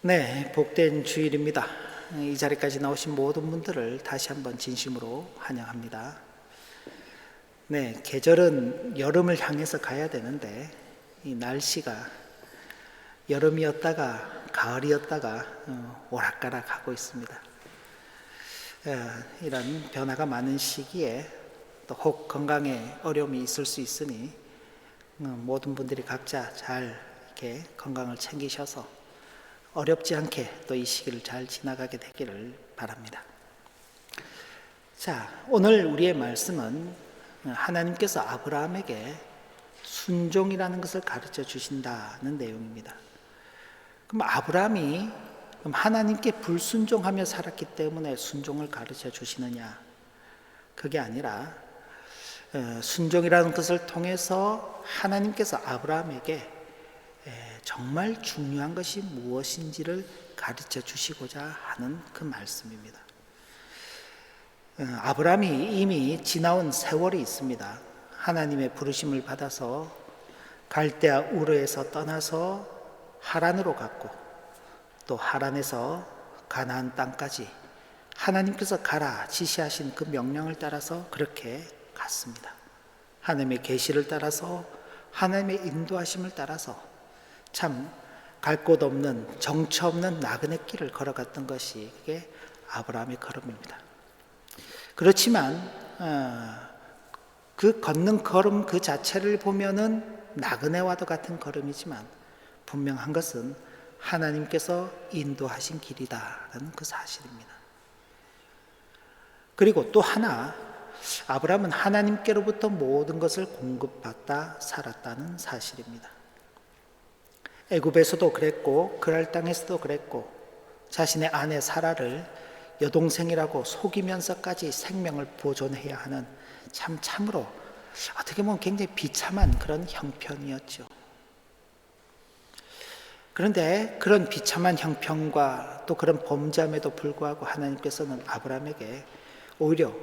네, 복된 주일입니다. 이 자리까지 나오신 모든 분들을 다시 한번 진심으로 환영합니다. 네, 계절은 여름을 향해서 가야 되는데 이 날씨가 여름이었다가 가을이었다가 오락가락하고 있습니다. 이런 변화가 많은 시기에 또 혹 건강에 어려움이 있을 수 있으니 모든 분들이 각자 잘 이렇게 건강을 챙기셔서 어렵지 않게 또 이 시기를 잘 지나가게 되기를 바랍니다. 자, 오늘 우리의 말씀은 하나님께서 아브라함에게 순종이라는 것을 가르쳐 주신다는 내용입니다. 그럼 아브라함이 하나님께 불순종하며 살았기 때문에 순종을 가르쳐 주시느냐? 그게 아니라 순종이라는 것을 통해서 하나님께서 아브라함에게 정말 중요한 것이 무엇인지를 가르쳐 주시고자 하는 그 말씀입니다. 아브라함이 이미 지나온 세월이 있습니다. 하나님의 부르심을 받아서 갈대아 우르에서 떠나서 하란으로 갔고 또 하란에서 가나안 땅까지 하나님께서 가라 지시하신 그 명령을 따라서 그렇게 갔습니다. 하나님의 계시를 따라서 하나님의 인도하심을 따라서 참 갈 곳 없는 정처 없는 나그네 길을 걸어갔던 것이 그게 아브라함의 걸음입니다. 그렇지만 그 걷는 걸음 그 자체를 보면은 나그네와도 같은 걸음이지만 분명한 것은 하나님께서 인도하신 길이다라는 그 사실입니다. 그리고 또 하나 아브라함은 하나님께로부터 모든 것을 공급받다 살았다는 사실입니다. 애굽에서도 그랬고 그랄 땅에서도 그랬고 자신의 아내 사라를 여동생이라고 속이면서까지 생명을 보존해야 하는 참으로 어떻게 보면 굉장히 비참한 그런 형편이었죠. 그런데 그런 비참한 형편과 또 그런 범죄함에도 불구하고 하나님께서는 아브라함에게 오히려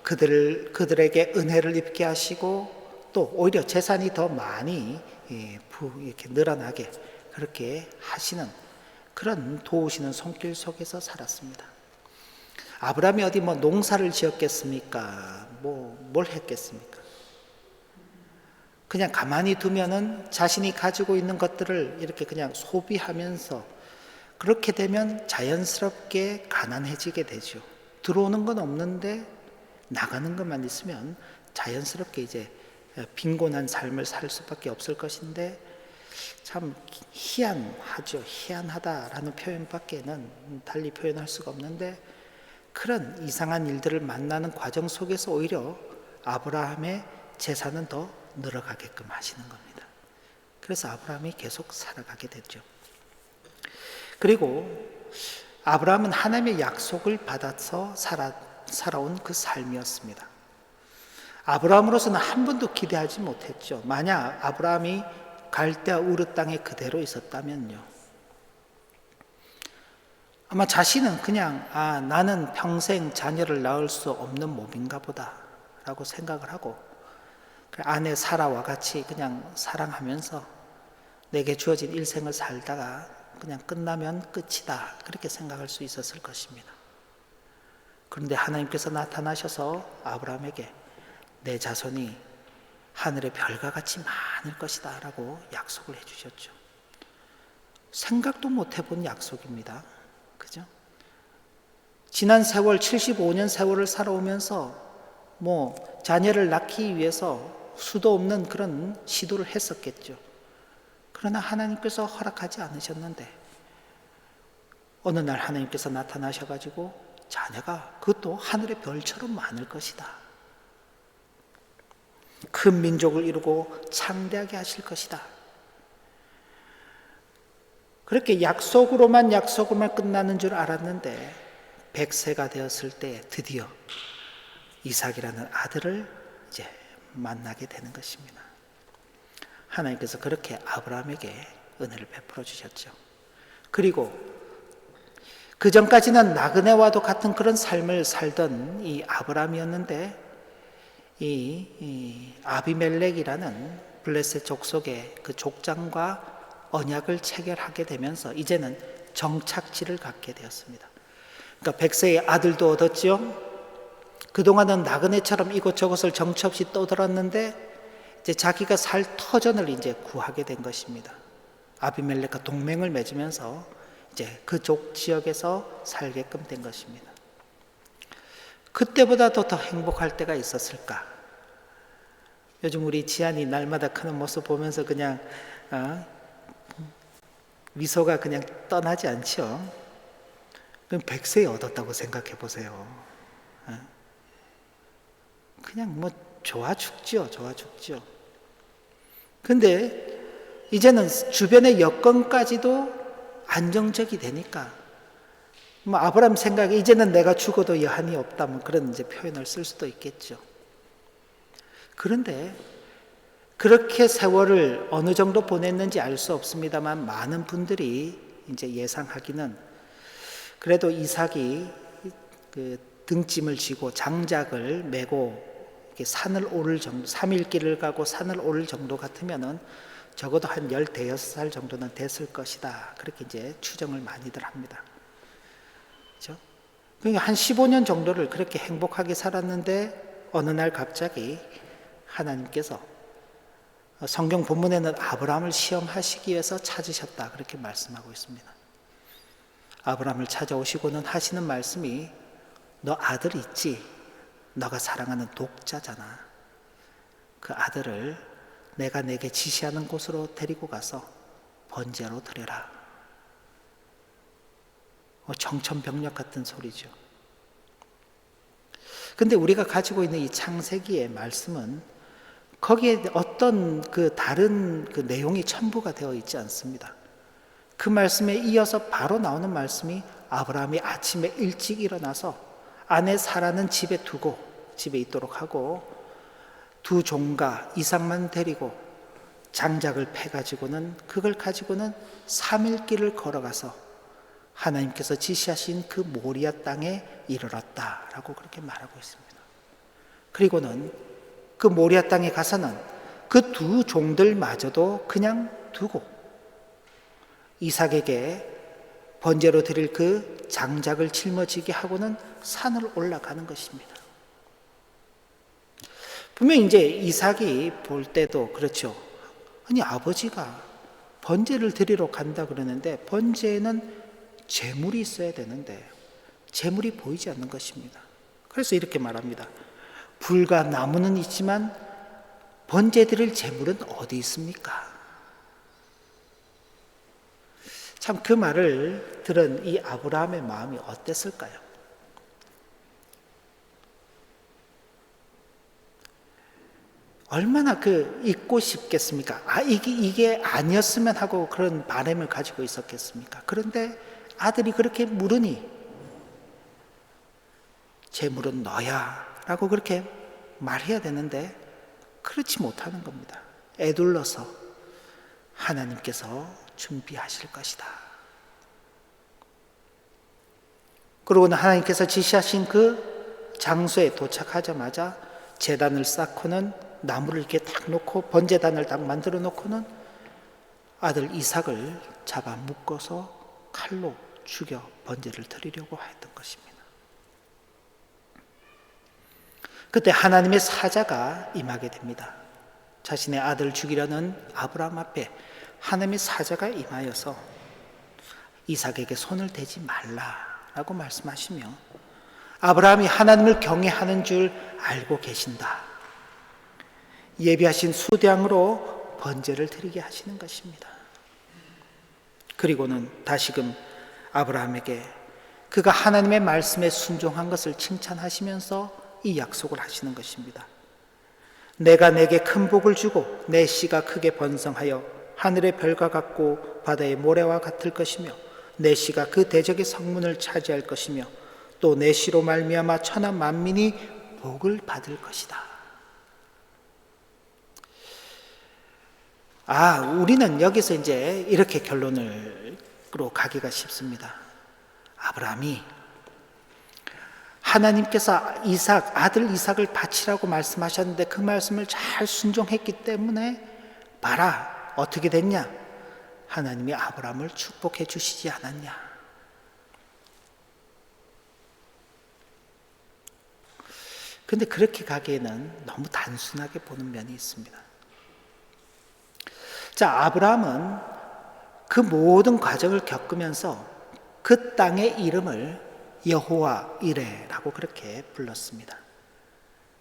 그들에게 은혜를 입게 하시고 또 오히려 재산이 더 많이 이렇게 늘어나게 그렇게 하시는 그런 도우시는 손길 속에서 살았습니다. 아브라함이 어디 농사를 지었겠습니까? 뭘 했겠습니까? 그냥 가만히 두면은 자신이 가지고 있는 것들을 이렇게 그냥 소비하면서 그렇게 되면 자연스럽게 가난해지게 되죠. 들어오는 건 없는데 나가는 것만 있으면 자연스럽게 이제 빈곤한 삶을 살 수밖에 없을 것인데 참 희한하죠. 희한하다라는 표현밖에는 달리 표현할 수가 없는데 그런 이상한 일들을 만나는 과정 속에서 오히려 아브라함의 재산은 더 늘어가게끔 하시는 겁니다. 그래서 아브라함이 계속 살아가게 됐죠. 그리고 아브라함은 하나님의 약속을 받아서 살아온 그 삶이었습니다. 아브라함으로서는 한 번도 기대하지 못했죠. 만약 아브라함이 갈대아 우르 땅에 그대로 있었다면요. 아마 자신은 그냥 나는 평생 자녀를 낳을 수 없는 몸인가 보다 라고 생각을 하고 아내 사라와 같이 그냥 사랑하면서 내게 주어진 일생을 살다가 그냥 끝나면 끝이다 그렇게 생각할 수 있었을 것입니다. 그런데 하나님께서 나타나셔서 아브라함에게 내 자손이 하늘의 별과 같이 많을 것이다 라고 약속을 해주셨죠. 생각도 못 해본 약속입니다. 그죠? 지난 세월 75년 세월을 살아오면서 자녀를 낳기 위해서 수도 없는 그런 시도를 했었겠죠. 그러나 하나님께서 허락하지 않으셨는데 어느 날 하나님께서 나타나셔가지고 자녀가 그것도 하늘의 별처럼 많을 것이다. 큰 민족을 이루고 창대하게 하실 것이다. 그렇게 약속으로만 끝나는 줄 알았는데 100세가 되었을 때 드디어 이삭이라는 아들을 이제 만나게 되는 것입니다. 하나님께서 그렇게 아브라함에게 은혜를 베풀어 주셨죠. 그리고 그 전까지는 나그네와도 같은 그런 삶을 살던 이 아브라함이었는데 이 아비멜렉이라는 블레셋 족속의 그 족장과 언약을 체결하게 되면서 이제는 정착지를 갖게 되었습니다. 그러니까 백세의 아들도 얻었지요. 그동안은 나그네처럼 이곳저곳을 정처 없이 떠돌았는데 이제 자기가 살 터전을 이제 구하게 된 것입니다. 아비멜렉과 동맹을 맺으면서 이제 그쪽 지역에서 살게끔 된 것입니다. 그때보다도 더 행복할 때가 있었을까? 요즘 우리 지안이 날마다 크는 모습 보면서 그냥 미소가 그냥 떠나지 않죠. 그럼 100세에 얻었다고 생각해 보세요. 그냥 뭐 좋아 죽죠. 근데 이제는 주변의 여건까지도 안정적이 되니까 뭐 아브라함 생각에 이제는 내가 죽어도 여한이 없다, 뭐 그런 이제 표현을 쓸 수도 있겠죠. 그런데 그렇게 세월을 어느 정도 보냈는지 알 수 없습니다만 많은 분들이 이제 예상하기는 그래도 이삭이 그 등짐을 지고 장작을 메고 이렇게 산을 오를 정도, 3일 길을 가고 산을 오를 정도 같으면은 적어도 한 15살 정도는 됐을 것이다. 그렇게 이제 추정을 많이들 합니다. 그렇죠? 그러니까 한 15년 정도를 그렇게 행복하게 살았는데 어느 날 갑자기 하나님께서 성경 본문에는 아브라함을 시험하시기 위해서 찾으셨다, 그렇게 말씀하고 있습니다. 아브라함을 찾아오시고는 하시는 말씀이 너 아들 있지? 너가 사랑하는 독자잖아. 그 아들을 내가 내게 지시하는 곳으로 데리고 가서 번제로 드려라. 정천벽력 같은 소리죠. 근데 우리가 가지고 있는 이 창세기의 말씀은 거기에 어떤 그 다른 그 내용이 첨부가 되어 있지 않습니다. 그 말씀에 이어서 바로 나오는 말씀이 아브라함이 아침에 일찍 일어나서 아내 사라는 집에 두고 집에 있도록 하고 두 종과 이삭만 데리고 장작을 패가지고는 그걸 가지고는 3일 길을 걸어가서 하나님께서 지시하신 그 모리아 땅에 이르렀다라고 그렇게 말하고 있습니다. 그리고는 그 모리아 땅에 가서는 그 두 종들마저도 그냥 두고 이삭에게 번제로 드릴 그 장작을 짊어지게 하고는 산을 올라가는 것입니다. 분명 이제 이삭이 볼 때도 그렇죠. 아니 아버지가 번제를 드리러 간다 그러는데 번제에는 제물이 있어야 되는데 제물이 보이지 않는 것입니다. 그래서 이렇게 말합니다. 불과 나무는 있지만 번제 드릴 제물은 어디 있습니까? 참 그 말을 들은 이 아브라함의 마음이 어땠을까요? 얼마나 잊고 싶겠습니까? 이게 아니었으면 하고 그런 바람을 가지고 있었겠습니까? 그런데 아들이 그렇게 물으니 제물은 너야 라고 그렇게 말해야 되는데 그렇지 못하는 겁니다. 애둘러서 하나님께서 준비하실 것이다. 그러고는 하나님께서 지시하신 그 장소에 도착하자마자 제단을 쌓고는 나무를 이렇게 딱 놓고 번제단을 딱 만들어 놓고는 아들 이삭을 잡아 묶어서 칼로 죽여 번제를 드리려고 했던 것입니다. 그때 하나님의 사자가 임하게 됩니다. 자신의 아들을 죽이려는 아브라함 앞에 하나님의 사자가 임하여서 이삭에게 손을 대지 말라라고 말씀하시며 아브라함이 하나님을 경외하는 줄 알고 계신다. 예비하신 수량으로 번제를 드리게 하시는 것입니다. 그리고는 다시금 아브라함에게 그가 하나님의 말씀에 순종한 것을 칭찬하시면서 이 약속을 하시는 것입니다. 내가 내게 큰 복을 주고 내 씨가 크게 번성하여 하늘의 별과 같고 바다의 모래와 같을 것이며 내 씨가 그 대적의 성문을 차지할 것이며 또 내 씨로 말미암아 천하 만민이 복을 받을 것이다. 우리는 여기서 이제 이렇게 결론으로 가기가 쉽습니다. 아브라함이 하나님께서 아들 이삭을 바치라고 말씀하셨는데 그 말씀을 잘 순종했기 때문에 봐라 어떻게 됐냐? 하나님이 아브라함을 축복해 주시지 않았냐. 그런데 그렇게 가기에는 너무 단순하게 보는 면이 있습니다. 자, 아브라함은 그 모든 과정을 겪으면서 그 땅의 이름을 여호와 이레라고 그렇게 불렀습니다.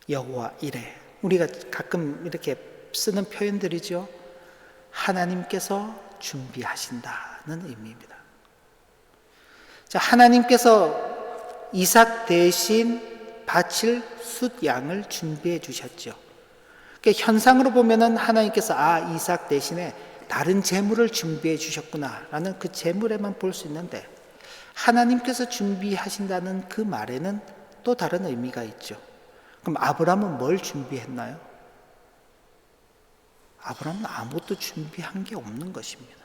여호와 이레. 우리가 가끔 이렇게 쓰는 표현들이죠. 하나님께서 준비하신다는 의미입니다. 자, 하나님께서 이삭 대신 바칠 숫 양을 준비해 주셨죠. 그러니까 현상으로 보면은 하나님께서 이삭 대신에 다른 재물을 준비해 주셨구나라는 그 재물에만 볼 수 있는데, 하나님께서 준비하신다는 그 말에는 또 다른 의미가 있죠. 그럼 아브라함은 뭘 준비했나요? 아브라함은 아무것도 준비한 게 없는 것입니다.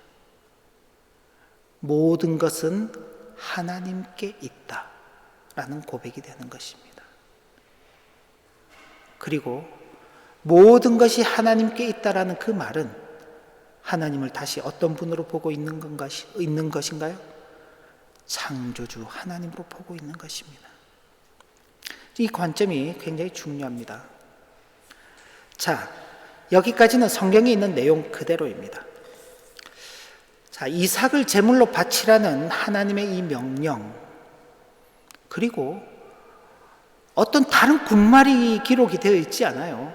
모든 것은 하나님께 있다라는 고백이 되는 것입니다. 그리고 모든 것이 하나님께 있다라는 그 말은 하나님을 다시 어떤 분으로 보고 있는 것인가요? 창조주 하나님으로 보고 있는 것입니다. 이 관점이 굉장히 중요합니다. 자, 여기까지는 성경에 있는 내용 그대로입니다. 자, 이삭을 제물로 바치라는 하나님의 이 명령, 그리고 어떤 다른 군말이 기록이 되어 있지 않아요.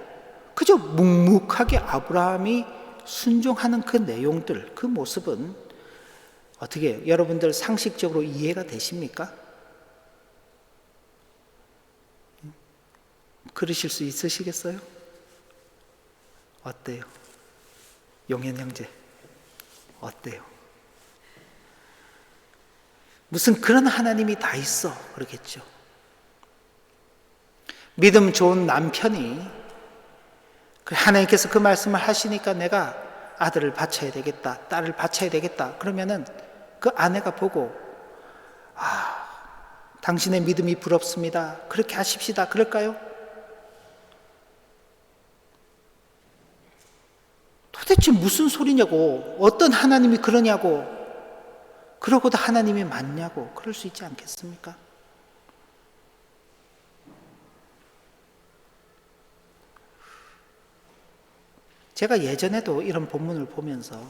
그저 묵묵하게 아브라함이 순종하는 그 내용들, 그 모습은 어떻게 여러분들 상식적으로 이해가 되십니까? 그러실 수 있으시겠어요? 어때요? 용현 형제, 어때요? 무슨 그런 하나님이 다 있어 그러겠죠. 믿음 좋은 남편이 하나님께서 그 말씀을 하시니까 내가 아들을 바쳐야 되겠다, 딸을 바쳐야 되겠다 그러면은 그 아내가 보고 당신의 믿음이 부럽습니다, 그렇게 하십시다 그럴까요? 도대체 무슨 소리냐고, 어떤 하나님이 그러냐고, 그러고도 하나님이 맞냐고 그럴 수 있지 않겠습니까? 제가 예전에도 이런 본문을 보면서,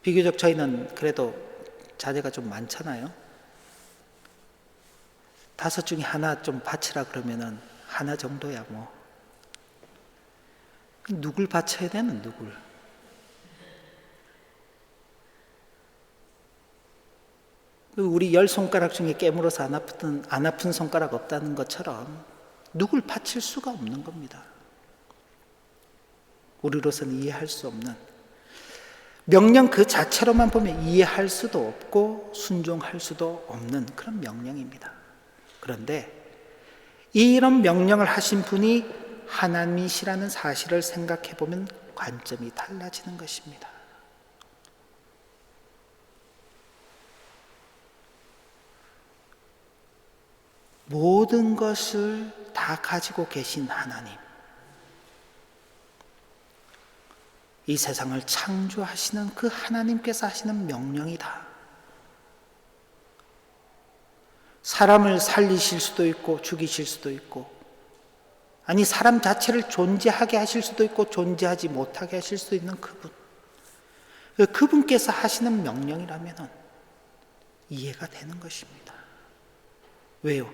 비교적 저희는 그래도 자녀가 좀 많잖아요. 5 중에 하나 좀 바치라 그러면은 하나 정도야 뭐. 누굴 바쳐야 되는 누굴? 우리 10손가락 중에 깨물어서 안 아픈 손가락 없다는 것처럼 누굴 바칠 수가 없는 겁니다. 우리로서는 이해할 수 없는, 명령 그 자체로만 보면 이해할 수도 없고 순종할 수도 없는 그런 명령입니다. 그런데 이런 명령을 하신 분이 하나님이시라는 사실을 생각해 보면 관점이 달라지는 것입니다. 모든 것을 다 가지고 계신 하나님, 이 세상을 창조하시는 그 하나님께서 하시는 명령이다. 사람을 살리실 수도 있고 죽이실 수도 있고, 아니 사람 자체를 존재하게 하실 수도 있고 존재하지 못하게 하실 수도 있는 그분, 그분께서 하시는 명령이라면 이해가 되는 것입니다. 왜요?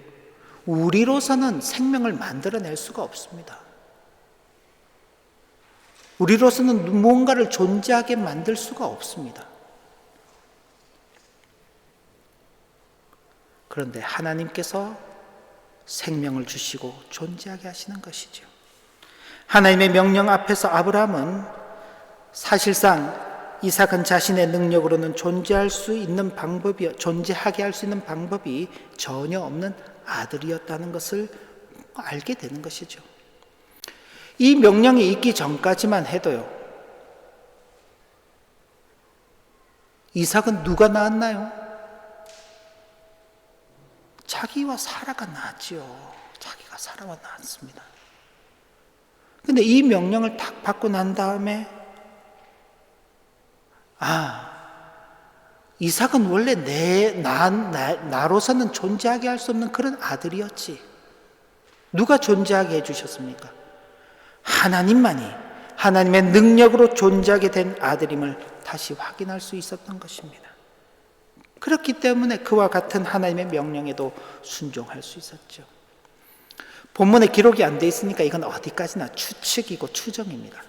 우리로서는 생명을 만들어낼 수가 없습니다. 우리로서는 무언가를 존재하게 만들 수가 없습니다. 그런데 하나님께서 생명을 주시고 존재하게 하시는 것이죠. 하나님의 명령 앞에서 아브라함은 사실상 이삭은 자신의 능력으로는 존재하게 할 수 있는 방법이 전혀 없는 아들이었다는 것을 알게 되는 것이죠. 이 명령이 있기 전까지만 해도요, 이삭은 누가 낳았나요? 자기와 사라가 낳았지요. 자기가 사라와 낳았습니다. 근데 이 명령을 딱 받고 난 다음에 이삭은 원래 나로서는 존재하게 할 수 없는 그런 아들이었지. 누가 존재하게 해주셨습니까? 하나님만이 하나님의 능력으로 존재하게 된 아들임을 다시 확인할 수 있었던 것입니다. 그렇기 때문에 그와 같은 하나님의 명령에도 순종할 수 있었죠. 본문에 기록이 안 돼 있으니까 이건 어디까지나 추측이고 추정입니다.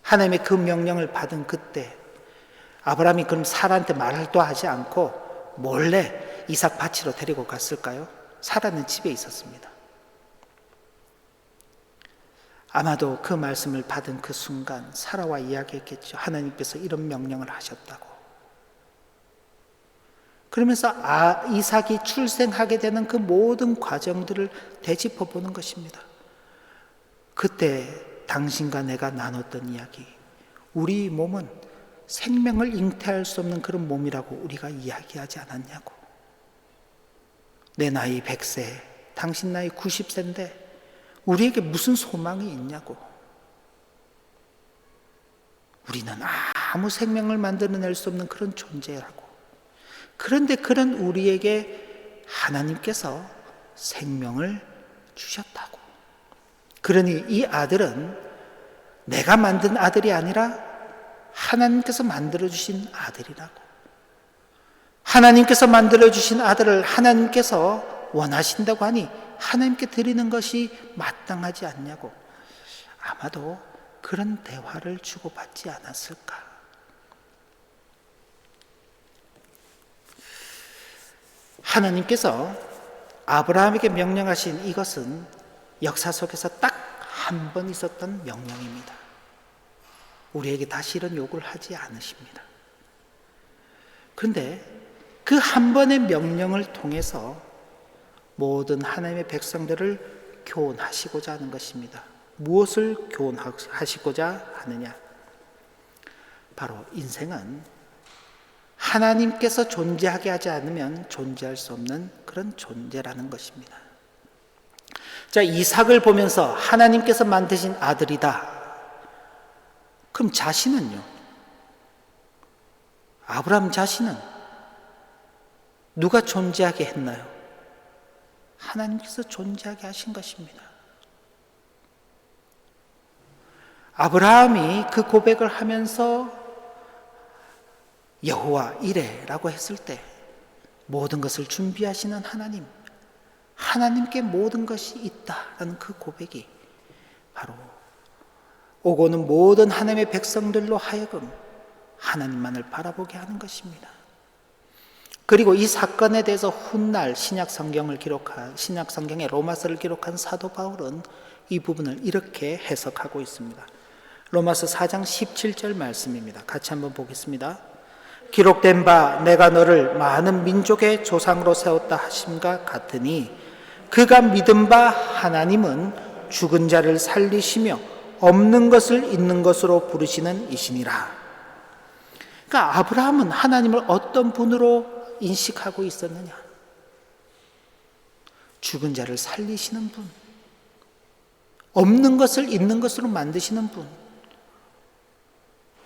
하나님의 그 명령을 받은 그때 아브라함이 그럼 사라한테 말도 하지 않고 몰래 이삭 밭으로 데리고 갔을까요? 사라는 집에 있었습니다. 아마도 그 말씀을 받은 그 순간 사라와 이야기했겠죠. 하나님께서 이런 명령을 하셨다고. 그러면서 이삭이 출생하게 되는 그 모든 과정들을 되짚어 보는 것입니다. 그때 당신과 내가 나눴던 이야기, 우리 몸은 생명을 잉태할 수 없는 그런 몸이라고 우리가 이야기하지 않았냐고. 내 나이 100세, 당신 나이 90세인데 우리에게 무슨 소망이 있냐고. 우리는 아무 생명을 만들어낼 수 없는 그런 존재라고. 그런데 그런 우리에게 하나님께서 생명을 주셨다고. 그러니 이 아들은 내가 만든 아들이 아니라 하나님께서 만들어주신 아들이라고. 하나님께서 만들어주신 아들을 하나님께서 원하신다고 하니 하나님께 드리는 것이 마땅하지 않냐고. 아마도 그런 대화를 주고받지 않았을까. 하나님께서 아브라함에게 명령하신 이것은 역사 속에서 딱 한 번 있었던 명령입니다. 우리에게 다시 이런 요구를 하지 않으십니다. 그런데 그 한 번의 명령을 통해서 모든 하나님의 백성들을 교훈하시고자 하는 것입니다. 무엇을 교훈하시고자 하느냐? 바로 인생은 하나님께서 존재하게 하지 않으면 존재할 수 없는 그런 존재라는 것입니다. 자, 이삭을 보면서 하나님께서 만드신 아들이다. 그럼 자신은요? 아브라함 자신은 누가 존재하게 했나요? 하나님께서 존재하게 하신 것입니다. 아브라함이 그 고백을 하면서 여호와 이레라고 했을 때 모든 것을 준비하시는 하나님, 하나님께 모든 것이 있다라는 그 고백이 바로 오고는 모든 하나님의 백성들로 하여금 하나님만을 바라보게 하는 것입니다. 그리고 이 사건에 대해서 훗날 신약 성경의 로마서를 기록한 사도 바울은 이 부분을 이렇게 해석하고 있습니다. 로마서 4장 17절 말씀입니다. 같이 한번 보겠습니다. 기록된 바 내가 너를 많은 민족의 조상으로 세웠다 하심과 같으니 그가 믿은 바 하나님은 죽은 자를 살리시며 없는 것을 있는 것으로 부르시는 이시니라. 그러니까 아브라함은 하나님을 어떤 분으로 인식하고 있었느냐? 죽은 자를 살리시는 분, 없는 것을 있는 것으로 만드시는 분.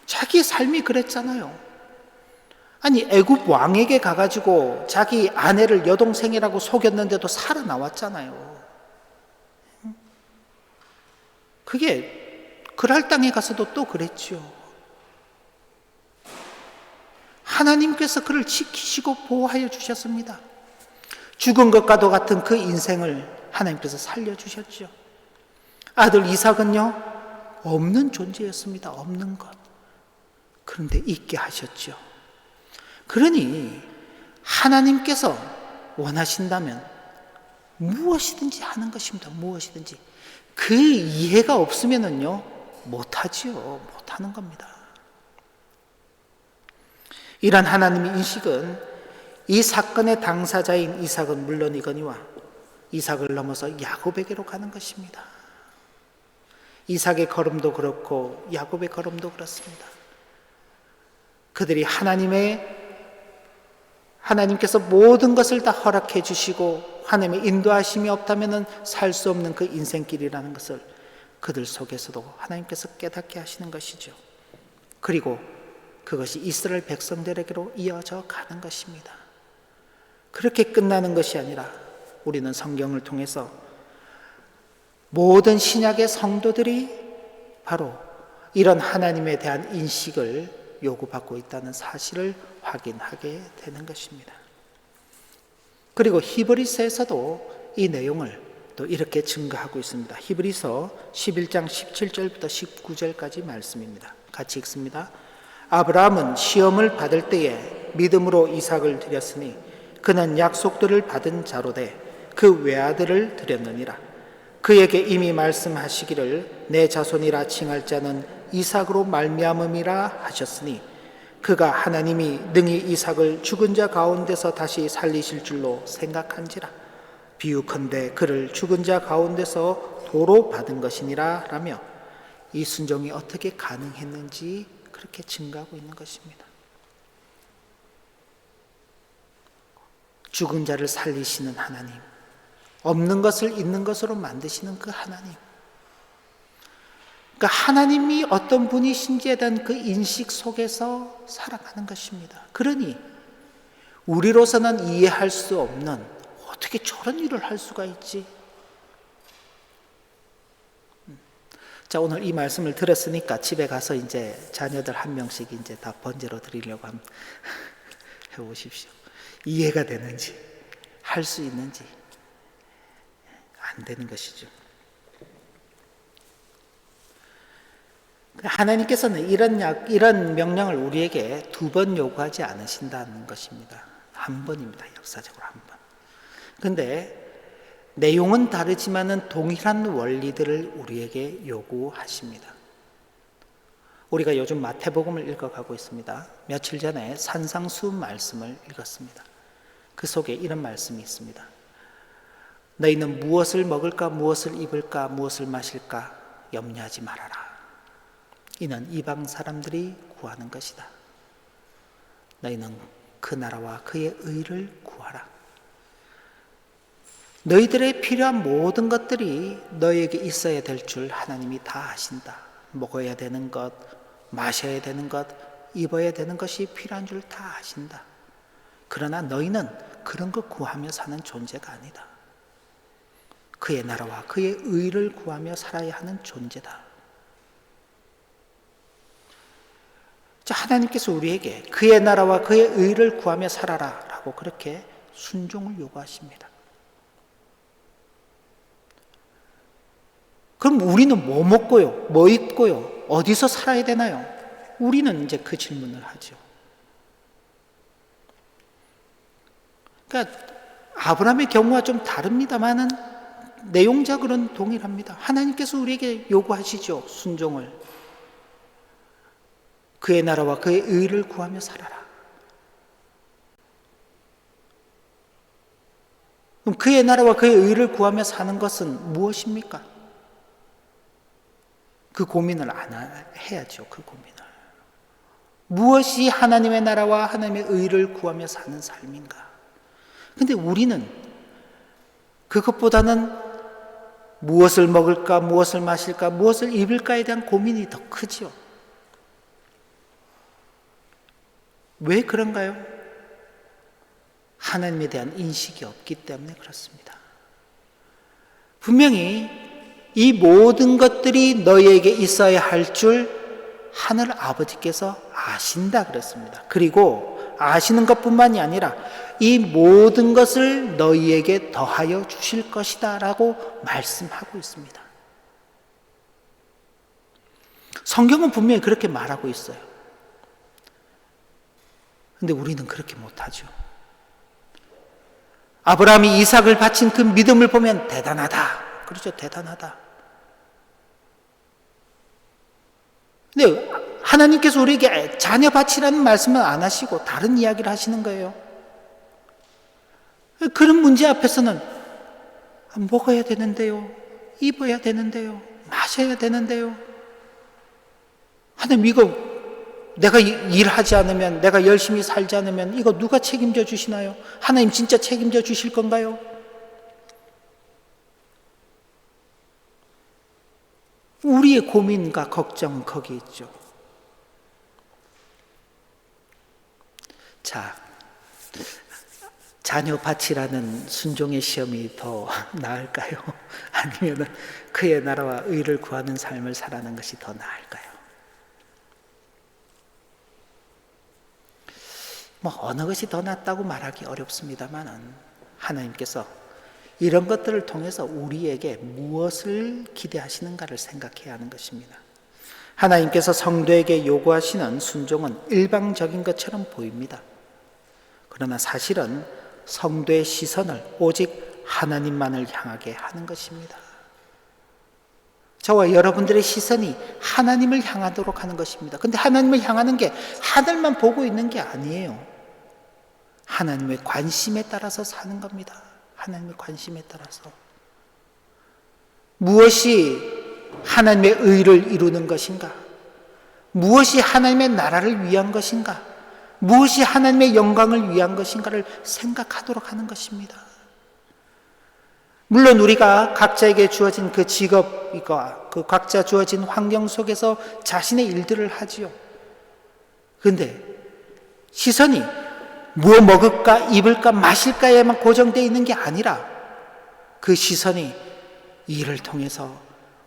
자기의 삶이 그랬잖아요. 아니, 애굽 왕에게 가가지고 자기 아내를 여동생이라고 속였는데도 살아나왔잖아요. 그게 그랄 땅에 가서도 또 그랬죠. 하나님께서 그를 지키시고 보호하여 주셨습니다. 죽은 것과도 같은 그 인생을 하나님께서 살려주셨죠. 아들 이삭은요, 없는 존재였습니다. 없는 것. 그런데 있게 하셨죠. 그러니 하나님께서 원하신다면 무엇이든지 하는 것입니다. 무엇이든지. 그 이해가 없으면은요, 못하지요. 못하는 겁니다. 이런 하나님의 인식은 이 사건의 당사자인 이삭은 물론이거니와 이삭을 넘어서 야곱에게로 가는 것입니다. 이삭의 걸음도 그렇고 야곱의 걸음도 그렇습니다. 그들이 하나님께서 모든 것을 다 허락해 주시고 하나님의 인도하심이 없다면 살 수 없는 그 인생길이라는 것을 그들 속에서도 하나님께서 깨닫게 하시는 것이죠. 그리고 그것이 이스라엘 백성들에게로 이어져 가는 것입니다. 그렇게 끝나는 것이 아니라 우리는 성경을 통해서 모든 신약의 성도들이 바로 이런 하나님에 대한 인식을 요구받고 있다는 사실을 확인하게 되는 것입니다. 그리고 히브리서에서도 이 내용을 또 이렇게 증거하고 있습니다. 히브리서 11장 17절부터 19절까지 말씀입니다. 같이 읽습니다. 아브라함은 시험을 받을 때에 믿음으로 이삭을 드렸으니 그는 약속들을 받은 자로 돼 그 외아들을 드렸느니라. 그에게 이미 말씀하시기를 내 자손이라 칭할 자는 이삭으로 말미암음이라 하셨으니 그가 하나님이 능히 이삭을 죽은 자 가운데서 다시 살리실 줄로 생각한지라. 비유컨대 그를 죽은 자 가운데서 도로 받은 것이니라 라며 이 순종이 어떻게 가능했는지 그렇게 증거하고 있는 것입니다. 죽은 자를 살리시는 하나님, 없는 것을 있는 것으로 만드시는 그 하나님, 그러니까 하나님이 어떤 분이신지에 대한 그 인식 속에서 살아가는 것입니다. 그러니 우리로서는 이해할 수 없는, 어떻게 저런 일을 할 수가 있지? 자, 오늘 이 말씀을 들었으니까 집에 가서 이제 자녀들 한 명씩 이제 다 번제로 드리려고 해보십시오. 이해가 되는지, 할 수 있는지, 안 되는 것이죠. 하나님께서는 이런 명령을 우리에게 2번 요구하지 않으신다는 것입니다. 한 번입니다. 역사적으로 한 번. 그런데 내용은 다르지만은 동일한 원리들을 우리에게 요구하십니다. 우리가 요즘 마태복음을 읽어가고 있습니다. 며칠 전에 산상수 말씀을 읽었습니다. 그 속에 이런 말씀이 있습니다. 너희는 무엇을 먹을까, 무엇을 입을까, 무엇을 마실까 염려하지 말아라. 이는 이방 사람들이 구하는 것이다. 너희는 그 나라와 그의 의를 구하라. 너희들의 필요한 모든 것들이 너희에게 있어야 될 줄 하나님이 다 아신다. 먹어야 되는 것, 마셔야 되는 것, 입어야 되는 것이 필요한 줄 다 아신다. 그러나 너희는 그런 것 구하며 사는 존재가 아니다. 그의 나라와 그의 의를 구하며 살아야 하는 존재다. 자, 하나님께서 우리에게 그의 나라와 그의 의를 구하며 살아라 라고 그렇게 순종을 요구하십니다. 그럼 우리는 뭐 먹고요? 뭐 입고요? 어디서 살아야 되나요? 우리는 이제 그 질문을 하죠. 그러니까 아브라함의 경우와 좀 다릅니다만은 내용적으로는 동일합니다. 하나님께서 우리에게 요구하시죠. 순종을. 그의 나라와 그의 의를 구하며 살아라. 그럼 그의 나라와 그의 의를 구하며 사는 것은 무엇입니까? 그 고민을 안 해야죠. 그 고민을. 무엇이 하나님의 나라와 하나님의 의를 구하며 사는 삶인가? 근데 우리는 그것보다는 무엇을 먹을까, 무엇을 마실까, 무엇을 입을까에 대한 고민이 더 크죠. 왜 그런가요? 하나님에 대한 인식이 없기 때문에 그렇습니다. 분명히 이 모든 것들이 너희에게 있어야 할 줄 하늘 아버지께서 아신다 그랬습니다. 그리고 아시는 것뿐만이 아니라 이 모든 것을 너희에게 더하여 주실 것이다 라고 말씀하고 있습니다. 성경은 분명히 그렇게 말하고 있어요. 그런데 우리는 그렇게 못하죠. 아브라함이 이삭을 바친 그 믿음을 보면 대단하다. 그렇죠. 대단하다. 근데 하나님께서 우리에게 자녀 바치라는 말씀은 안 하시고 다른 이야기를 하시는 거예요. 그런 문제 앞에서는 먹어야 되는데요. 입어야 되는데요. 마셔야 되는데요. 하나님 이거 내가 일하지 않으면, 내가 열심히 살지 않으면 이거 누가 책임져 주시나요? 하나님 진짜 책임져 주실 건가요? 우리의 고민과 걱정은 거기 있죠. 자, 자녀 바치라는 순종의 시험이 더 나을까요? 아니면 그의 나라와 의를 구하는 삶을 살아가는 것이 더 나을까요? 어느 것이 더 낫다고 말하기 어렵습니다만 하나님께서 이런 것들을 통해서 우리에게 무엇을 기대하시는가를 생각해야 하는 것입니다. 하나님께서 성도에게 요구하시는 순종은 일방적인 것처럼 보입니다. 그러나 사실은 성도의 시선을 오직 하나님만을 향하게 하는 것입니다. 저와 여러분들의 시선이 하나님을 향하도록 하는 것입니다. 근데 하나님을 향하는 게 하늘만 보고 있는 게 아니에요. 하나님의 관심에 따라서 사는 겁니다. 하나님의 관심에 따라서. 무엇이 하나님의 의를 이루는 것인가? 무엇이 하나님의 나라를 위한 것인가? 무엇이 하나님의 영광을 위한 것인가를 생각하도록 하는 것입니다. 물론 우리가 각자에게 주어진 그 직업과 그 각자 주어진 환경 속에서 자신의 일들을 하지요. 그런데 시선이 뭐 먹을까, 입을까, 마실까에만 고정되어 있는 게 아니라 그 시선이 이 일을 통해서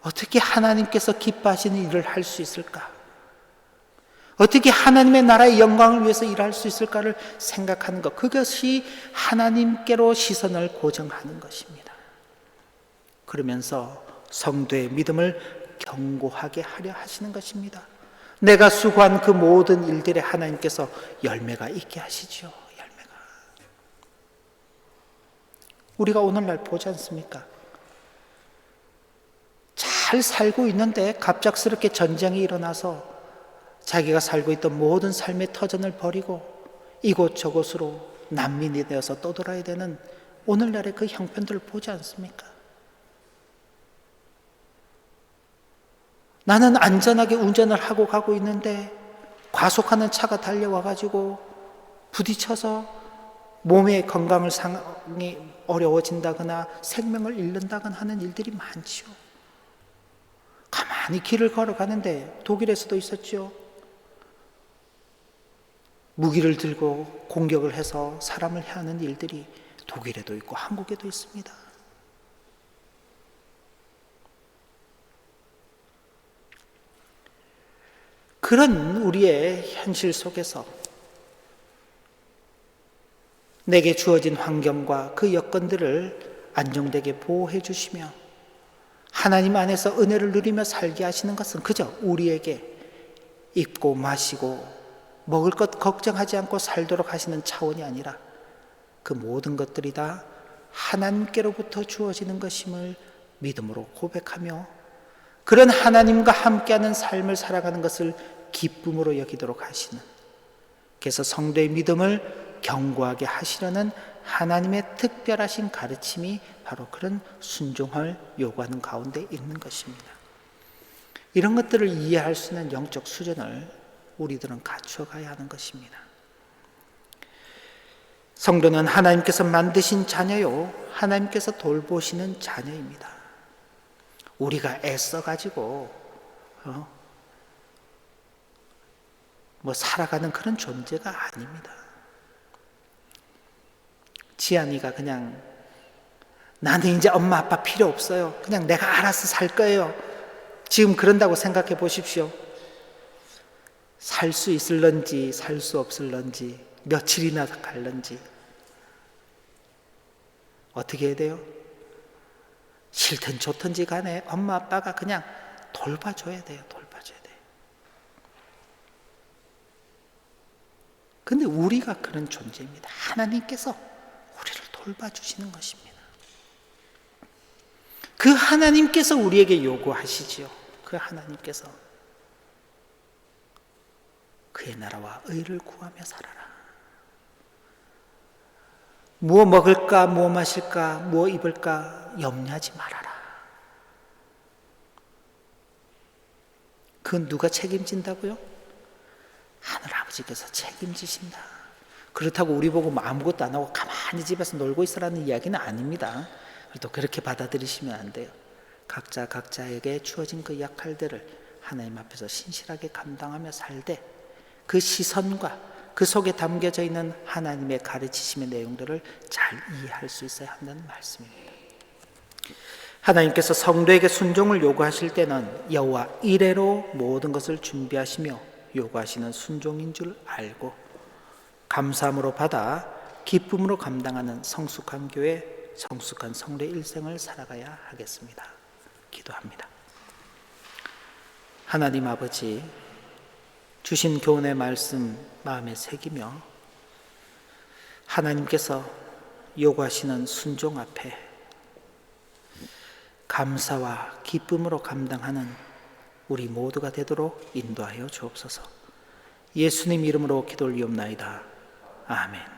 어떻게 하나님께서 기뻐하시는 일을 할 수 있을까? 어떻게 하나님의 나라의 영광을 위해서 일할 수 있을까를 생각하는 것, 그것이 하나님께로 시선을 고정하는 것입니다. 그러면서 성도의 믿음을 견고하게 하려 하시는 것입니다. 내가 수고한 그 모든 일들에 하나님께서 열매가 있게 하시죠. 열매가. 우리가 오늘날 보지 않습니까? 잘 살고 있는데 갑작스럽게 전쟁이 일어나서 자기가 살고 있던 모든 삶의 터전을 버리고 이곳저곳으로 난민이 되어서 떠돌아야 되는 오늘날의 그 형편들을 보지 않습니까? 나는 안전하게 운전을 하고 가고 있는데 과속하는 차가 달려와가지고 부딪혀서 몸의 건강을 상황이 어려워진다거나 생명을 잃는다거나 하는 일들이 많지요. 가만히 길을 걸어가는데 독일에서도 있었죠. 무기를 들고 공격을 해서 사람을 해하는 일들이 독일에도 있고 한국에도 있습니다. 그런 우리의 현실 속에서 내게 주어진 환경과 그 여건들을 안정되게 보호해 주시며 하나님 안에서 은혜를 누리며 살게 하시는 것은 그저 우리에게 입고 마시고 먹을 것 걱정하지 않고 살도록 하시는 차원이 아니라 그 모든 것들이 다 하나님께로부터 주어지는 것임을 믿음으로 고백하며 그런 하나님과 함께하는 삶을 살아가는 것을 기쁨으로 여기도록 하시는, 그래서 성도의 믿음을 견고하게 하시려는 하나님의 특별하신 가르침이 바로 그런 순종을 요구하는 가운데 있는 것입니다. 이런 것들을 이해할 수 있는 영적 수준을 우리들은 갖춰가야 하는 것입니다. 성도는 하나님께서 만드신 자녀요, 하나님께서 돌보시는 자녀입니다. 우리가 애써가지고 살아가는 그런 존재가 아닙니다. 지안이가 그냥 나는 이제 엄마 아빠 필요 없어요, 그냥 내가 알아서 살 거예요, 지금 그런다고 생각해 보십시오. 살 수 있을런지 살 수 없을런지 며칠이나 갈런지 어떻게 해야 돼요? 싫든 좋든지 간에 엄마 아빠가 그냥 돌봐줘야 돼요. 돌봐줘야 돼요. 근데 우리가 그런 존재입니다. 하나님께서 우리를 돌봐주시는 것입니다. 그 하나님께서 우리에게 요구하시지요. 그 하나님께서 그의 나라와 의를 구하며 살아라. 무엇 먹을까, 무엇 마실까, 무엇 입을까 염려하지 말아라. 그건 누가 책임진다고요? 하늘아버지께서 책임지신다. 그렇다고 우리 보고 아무것도 안 하고 가만히 집에서 놀고 있으라는 이야기는 아닙니다. 또 그렇게 받아들이시면 안 돼요. 각자 각자에게 주어진 그 역할들을 하나님 앞에서 신실하게 감당하며 살되 그 시선과 그 속에 담겨져 있는 하나님의 가르치심의 내용들을 잘 이해할 수 있어야 한다는 말씀입니다. 하나님께서 성도에게 순종을 요구하실 때는 여호와 이레로 모든 것을 준비하시며 요구하시는 순종인 줄 알고 감사함으로 받아 기쁨으로 감당하는 성숙한 교회, 성숙한 성례 일생을 살아가야 하겠습니다. 기도합니다. 하나님 아버지, 주신 교훈의 말씀 마음에 새기며 하나님께서 요구하시는 순종 앞에 감사와 기쁨으로 감당하는 우리 모두가 되도록 인도하여 주옵소서. 예수님 이름으로 기도 올리옵나이다. 아멘.